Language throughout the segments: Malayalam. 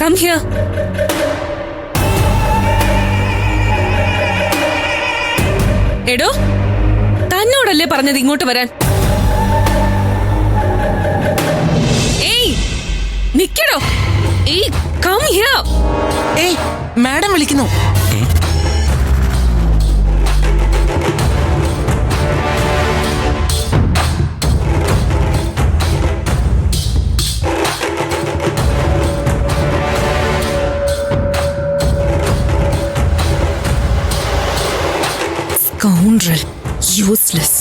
come here. എടോ, തന്നോടല്ലേ പറഞ്ഞത് ഇങ്ങോട്ട് വരാൻ? ഏയ് നിക്കടോ. ഏയ് കം ഹിയർ. ഏയ് മാഡം വിളിക്കുന്നു. Scoundrel, useless.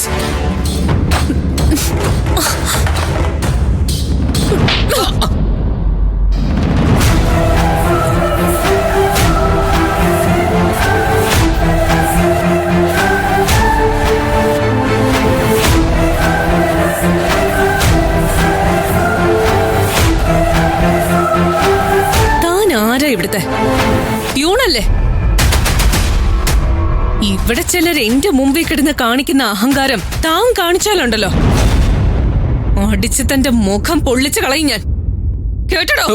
താൻ ആരാ ഇവിടുത്തെ പ്യൂണല്ലേ? ഇവിടെ ചിലർ എന്റെ മുമ്പിൽ കിടന്ന് കാണിക്കുന്ന അഹങ്കാരം താൻ കാണിച്ചാലുണ്ടല്ലോ, അടിച്ച് തന്റെ മുഖം പൊള്ളിച്ചു കളയും ഞാൻ. കേട്ടോ?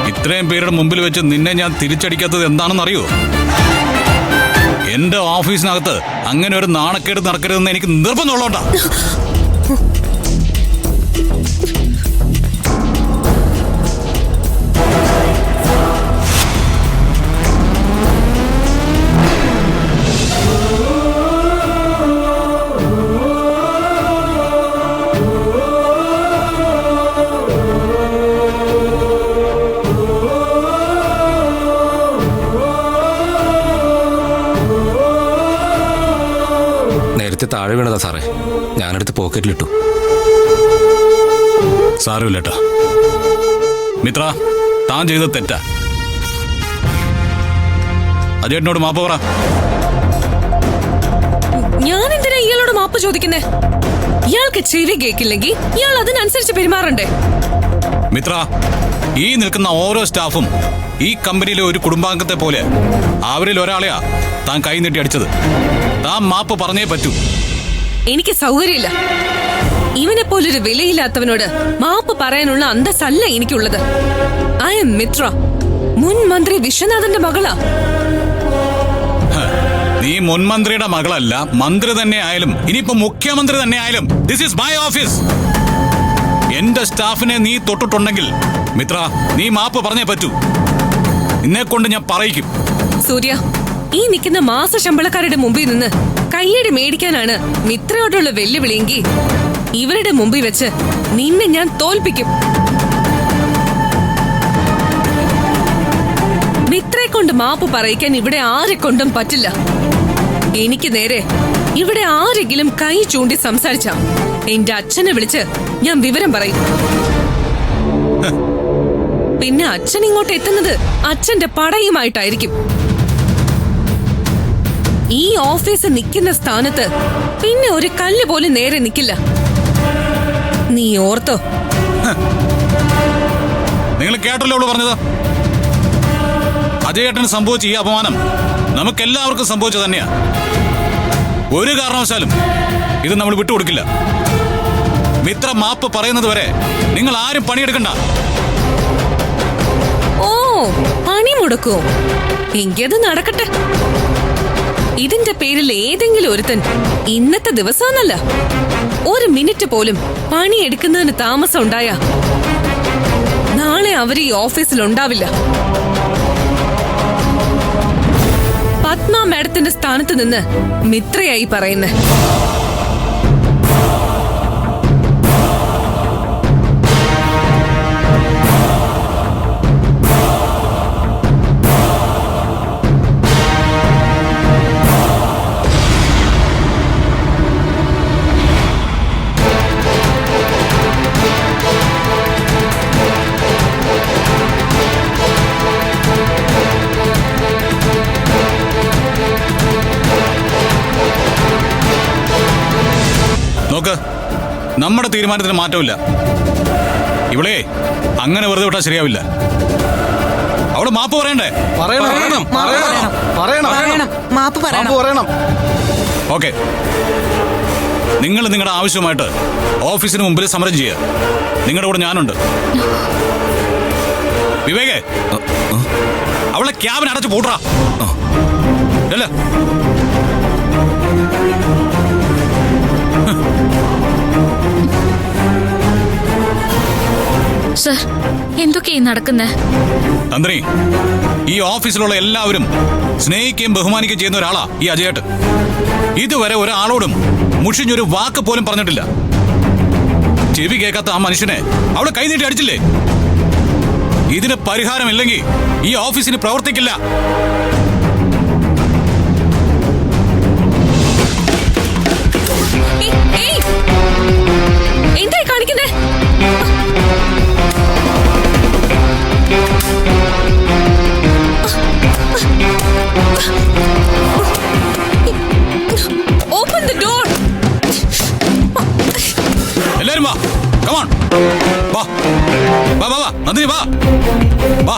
ഇത്രയും പേരുടെ മുമ്പിൽ വെച്ച് നിന്നെ ഞാൻ തിരിച്ചടിക്കാത്തത് എന്താണെന്ന് അറിയോ? എന്റെ ഓഫീസിനകത്ത് അങ്ങനെ ഒരു നാണക്കേട് നടക്കരുതെന്ന് എനിക്ക് നിർബന്ധമുള്ളോണ്ടാ. നേരത്തെ താഴെ വീണതാ സാറേ, ഞാനെടുത്ത് പോക്കറ്റിലിട്ടു. സാരമില്ലട്ടാ മിത്ര, താൻ ചെയ്തത് തെറ്റാ. അജയേട്ടനോട് മാപ്പ് പറ. ഞാൻ എന്തിനാ ഇയാളോട് മാപ്പ് ചോദിക്കുന്നേ? ഇയാൾക്ക് ചെവി കേൾക്കില്ലെങ്കിൽ ഇയാൾ അതിനനുസരിച്ച് പെരുമാറണ്ടേ? മിത്ര, ഈ നിൽക്കുന്ന ഓരോ സ്റ്റാഫും ഈ കമ്പനിയിലെ ഒരു കുടുംബാംഗത്തെ പോലെ. അവരിൽ ഒരാളെയാ താൻ കൈ നീട്ടി അടിച്ചത്. താൻ മാപ്പ് പറഞ്ഞേ പറ്റൂ. എനിക്ക് സൗകര്യമില്ല. ഇവനെ പോലൊരു വിലയില്ലാത്തവനോട് മാപ്പ് പറയാനുള്ള അന്തസ്സല്ല എനിക്കുള്ളത്. ഐ എം മിത്ര, മുൻ മന്ത്രി വിശ്വനാഥന്റെ മകളാ. നീ മുൻമന്ത്രിയുടെ മകളല്ല, മന്ത്രി തന്നെ ആയാലും ഇനിയിപ്പോ മുഖ്യമന്ത്രി തന്നെ ആയാലും ദിസ് ഈസ് മൈ ഓഫീസ്. എന്റെ സ്റ്റാഫിനെ നീ തൊട്ടിട്ടുണ്ടെങ്കിൽ മിത്ര, നീ മാപ്പ് പറഞ്ഞേ പറ്റൂ. നിന്നെ കൊണ്ട് ഞാൻ പറയിക്കും. സൂര്യ, ഈ നിൽക്കുന്ന മാസ ശമ്പളക്കാരുടെ മുമ്പിൽ നിന്ന് കയ്യടി മേടിക്കാനാണ് മിത്രയോടുള്ള വെല്ലുവിളിയെങ്കിൽ ഇവരുടെ മുമ്പിൽ വെച്ച് നിന്നെ ഞാൻ തോൽപ്പിക്കും. മിത്രയെ കൊണ്ട് മാപ്പ് പറയിക്കാൻ ഇവിടെ ആരെ കൊണ്ടും പറ്റില്ല. എനിക്ക് നേരെ ഇവിടെ ആരെങ്കിലും കൈ ചൂണ്ടി സംസാരിച്ച എന്റെ അച്ഛനെ വിളിച്ച് ഞാൻ വിവരം പറയും. പിന്നെ അച്ഛൻ ഇങ്ങോട്ട് എത്തുന്നത് അച്ഛന്റെ പടയുമായിട്ടായിരിക്കും. ഈ ഓഫീസ് നിൽക്കുന്ന സ്ഥാനത്ത് പിന്നെ ഒരു കല്ല് പോലും നേരെ നിൽക്കില്ല. നീ ഓർത്തോ? നിങ്ങൾ കേട്ടല്ലോ അവള് പറഞ്ഞത്. അജയേട്ടന് സംഭവിച്ച ഈ അപമാനം നമുക്കെല്ലാവർക്കും സംഭവിച്ചു തന്നെയാ. ഒരു കാരണവശാലും ഇത് നമ്മൾ വിട്ടുകൊടുക്കില്ല. മിത്ര മാപ്പ് പറയുന്നത് വരെ നിങ്ങൾ ആരും പണിയെടുക്കണ്ട. ഓ, പണി മുടക്കോ? എങ്കത് നടക്കട്ടെ. ഇതിന്റെ പേരിൽ ഏതെങ്കിലും ഒരുത്തൻ ഇന്നത്തെ ദിവസമെന്നല്ല, ഒരു മിനിറ്റ് പോലും പണിയെടുക്കുന്നതിന് താമസം ഉണ്ടായ നാളെ അവർ ഈ ഓഫീസിൽ ഉണ്ടാവില്ല. പത്മ മാഡത്തിന്റെ സ്ഥാനത്ത് നിന്ന് മിത്രയായി പറയുന്നേ. നോക്ക്, നമ്മുടെ തീരുമാനത്തിന് മാറ്റമില്ല. ഇവളെ അങ്ങനെ വെറുതെ വിട്ടാൽ ശരിയാവില്ല. അവള് മാപ്പ് പറയണ്ടേ? പറയണം. മാപ്പ് പറയണം. ഓക്കെ, നിങ്ങൾ നിങ്ങളുടെ ആവശ്യമായിട്ട് ഓഫീസിന് മുമ്പിൽ സമരം ചെയ്യുക. നിങ്ങളുടെ കൂടെ ഞാനുണ്ട്. വിവേകേ, അവളെ ക്യാബിന് അടച്ചു പൂട്ടറാ. അല്ല, സർ, എന്തൊക്കെയാ നടക്കുന്നേ? തന്ത്രി, ഈ ഓഫീസിലുള്ള എല്ലാവരും സ്നേഹിക്കുകയും ബഹുമാനിക്കുകയും ചെയ്യുന്ന ഒരാളാ ഈ അജയേട്ട്. ഇതുവരെ ഒരാളോടും മുഷിഞ്ഞൊരു വാക്ക് പോലും പറഞ്ഞിട്ടില്ല. ചെവി കേൾക്കാത്ത ആ മനുഷ്യനെ അവള് കൈനീട്ടി അടിച്ചില്ലേ? ഇതിന് പരിഹാരമില്ലെങ്കിൽ ഈ ഓഫീസിന് പ്രവർത്തിക്കില്ല. എന്തായി കാണിക്കുന്നേ? Open the door. എല്ലാരും വാ, come on. വാ വാ വാ വാ, നന്ദിനി വാ വാ.